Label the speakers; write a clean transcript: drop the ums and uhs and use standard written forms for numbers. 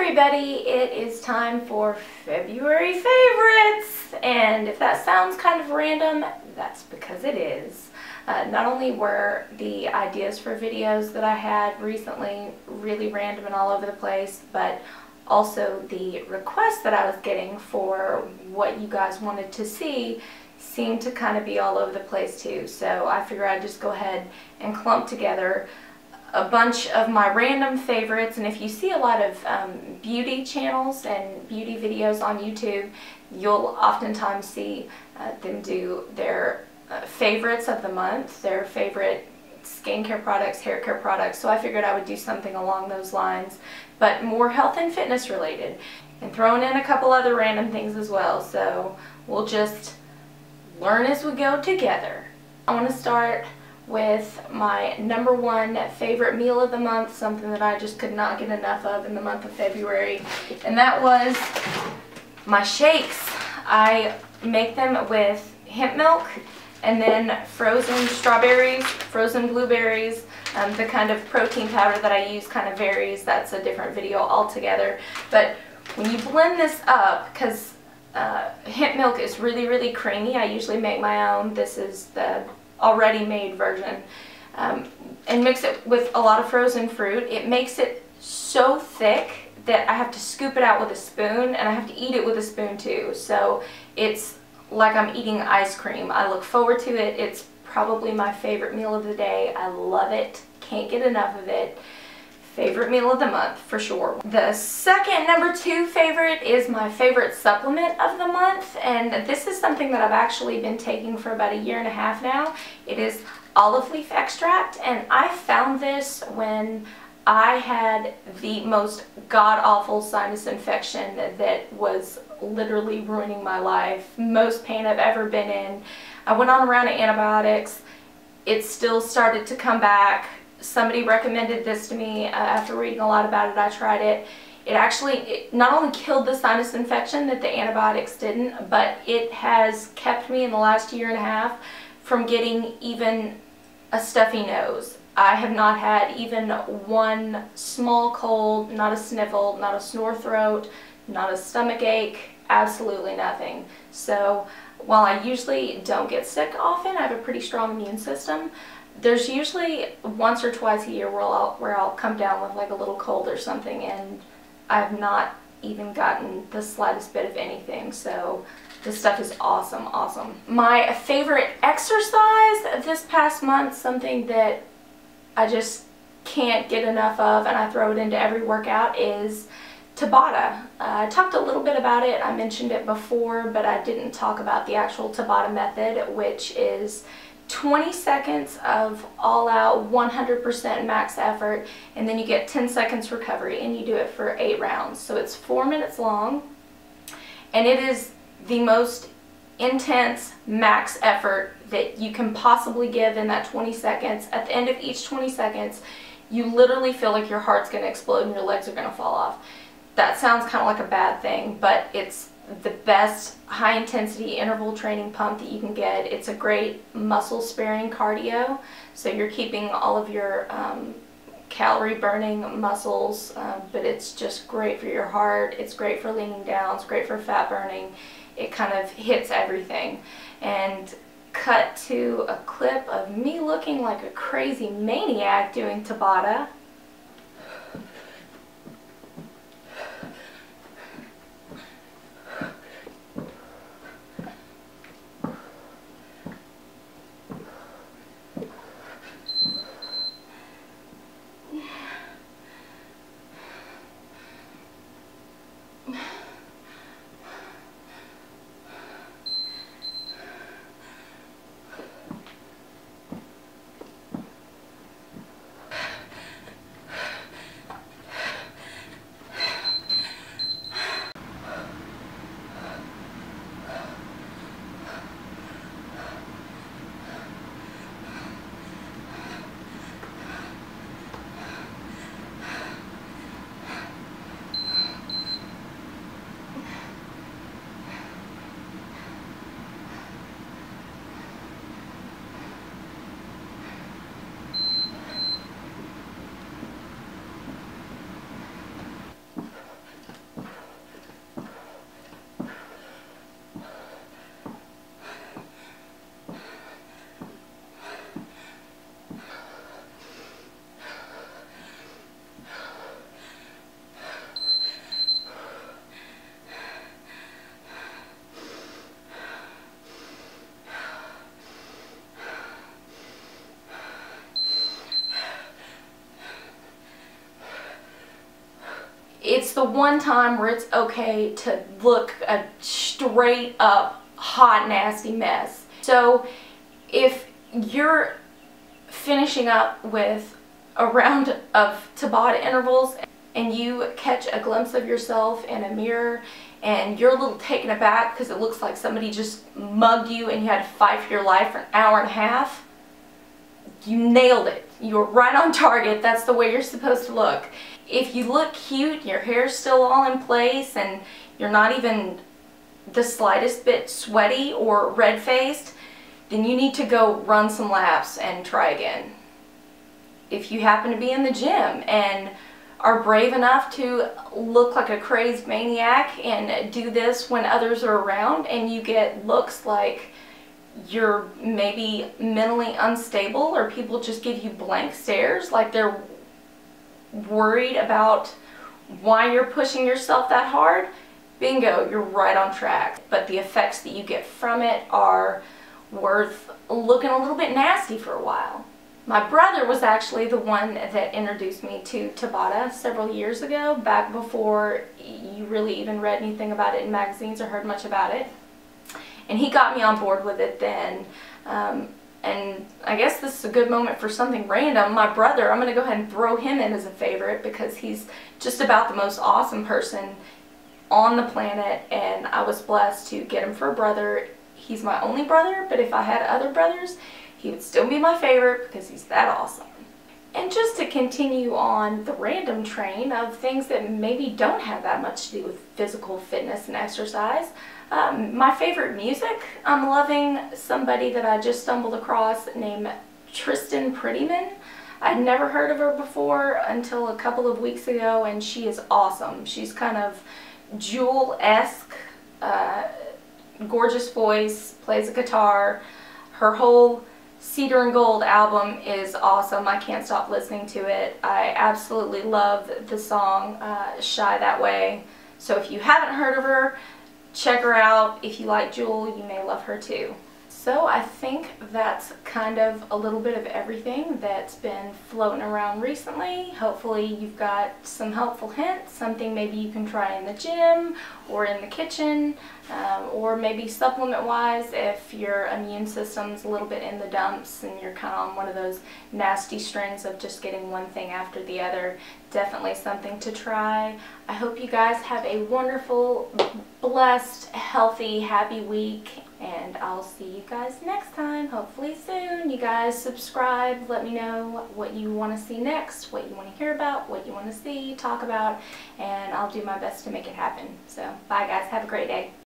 Speaker 1: everybody, it is time for February favorites, and if that sounds kind of random, that's because it is. Not only were the ideas for videos that I had recently really random and all over the place, but also the requests that I was getting for what you guys wanted to see seemed to kind of be all over the place too. So I figured I'd just go ahead and clump together a bunch of my random favorites. And if you see a lot of beauty channels and beauty videos on YouTube, you'll oftentimes see them do their favorites of the month, their favorite skincare products, hair care products. So I figured I would do something along those lines, but more health and fitness related, and throwing in a couple other random things as well. So we'll just learn as we go together. I want to start with my #1 favorite meal of the month, something that I just could not get enough of in the month of February, and that was my shakes. I make them with hemp milk and then frozen strawberries, frozen blueberries. The kind of protein powder that I use kind of varies. That's a different video altogether. But when you blend this up, because hemp milk is really creamy, I usually make my own. This is the already made version, and mix it with a lot of frozen fruit. It makes it so thick that I have to scoop it out with a spoon, and I have to eat it with a spoon too. So it's like I'm eating ice cream. I look forward to it. It's probably my favorite meal of the day. I love it. Can't get enough of it. Favorite meal of the month for sure. The second #2 favorite is my favorite supplement of the month, and this is something that I've actually been taking for about 1.5 years now. It is olive leaf extract, and I found this when I had the most god-awful sinus infection that was literally ruining my life. Most pain I've ever been in. I went on a round of antibiotics. It still started to come back. Somebody recommended this to me after reading a lot about it. I tried it. It not only killed the sinus infection that the antibiotics didn't, but it has kept me in the last 1.5 years from getting even a stuffy nose. I have not had even one small cold, not a sniffle, not a sore throat, not a stomach ache, absolutely nothing. So while I usually don't get sick often, I have a pretty strong immune system. There's usually once or twice a year where I'll come down with like a little cold or something, and I've not even gotten the slightest bit of anything. So this stuff is awesome. My favorite exercise this past month, something that I just can't get enough of, and I throw it into every workout, is Tabata. I talked a little bit about it. I mentioned it before, but I didn't talk about the actual Tabata method, which is 20 seconds of all-out 100% max effort, and then you get 10 seconds recovery, and you do it for 8 rounds. So it's 4 minutes long, and it is the most intense max effort that you can possibly give in that 20 seconds. At the end of each 20 seconds, you literally feel like your heart's going to explode and your legs are going to fall off. That sounds kind of like a bad thing, but it's the best high-intensity interval training pump that you can get. It's a great muscle-sparing cardio, so you're keeping all of your calorie-burning muscles, but it's just great for your heart. It's great for leaning down. It's great for fat burning. It kind of hits everything. And cut to a clip of me looking like a crazy maniac doing Tabata. it's the one time where it's okay to look a straight up hot nasty mess. So if you're finishing up with a round of Tabata intervals and you catch a glimpse of yourself in a mirror and you're a little taken aback because it looks like somebody just mugged you and you had to fight for your life for an hour and a half, you nailed it. You were right on target. That's the way you're supposed to look. If you look cute, your hair's still all in place, and you're not even the slightest bit sweaty or red-faced, then you need to go run some laps and try again. If you happen to be in the gym and are brave enough to look like a crazed maniac and do this when others are around, and you get looks like you're maybe mentally unstable, or people just give you blank stares like they're worried about why you're pushing yourself that hard, bingo, you're right on track. But the effects that you get from it are worth looking a little bit nasty for a while. My brother was actually the one that introduced me to Tabata several years ago, back before you really even read anything about it in magazines or heard much about it. And he got me on board with it then. And I guess this is a good moment for something random. My brother, I'm going to go ahead and throw him in as a favorite because he's just about the most awesome person on the planet, and I was blessed to get him for a brother. He's my only brother, but if I had other brothers, he would still be my favorite because he's that awesome. And just to continue on the random train of things that maybe don't have that much to do with physical fitness and exercise, my favorite music, I'm loving somebody that I just stumbled across named Tristan Prettyman. I'd never heard of her before until a couple of weeks ago, and she is awesome. She's kind of Jewel-esque, gorgeous voice, plays a guitar. Her whole Cedar and Gold album is awesome. I can't stop listening to it. I absolutely love the song Shy That Way. So if you haven't heard of her, check her out. If you like Jewel, you may love her too. So I think that's kind of a little bit of everything that's been floating around recently. Hopefully you've got some helpful hints, something maybe you can try in the gym or in the kitchen, or maybe supplement-wise if your immune system's a little bit in the dumps and you're kind of on one of those nasty strings of just getting one thing after the other. Definitely something to try. I hope you guys have a wonderful, blessed, healthy, happy week, and I'll see you guys next time, hopefully soon. You guys subscribe, let me know what you want to see next, what you want to hear about, what you want to see, talk about, and I'll do my best to make it happen. So, bye guys, have a great day.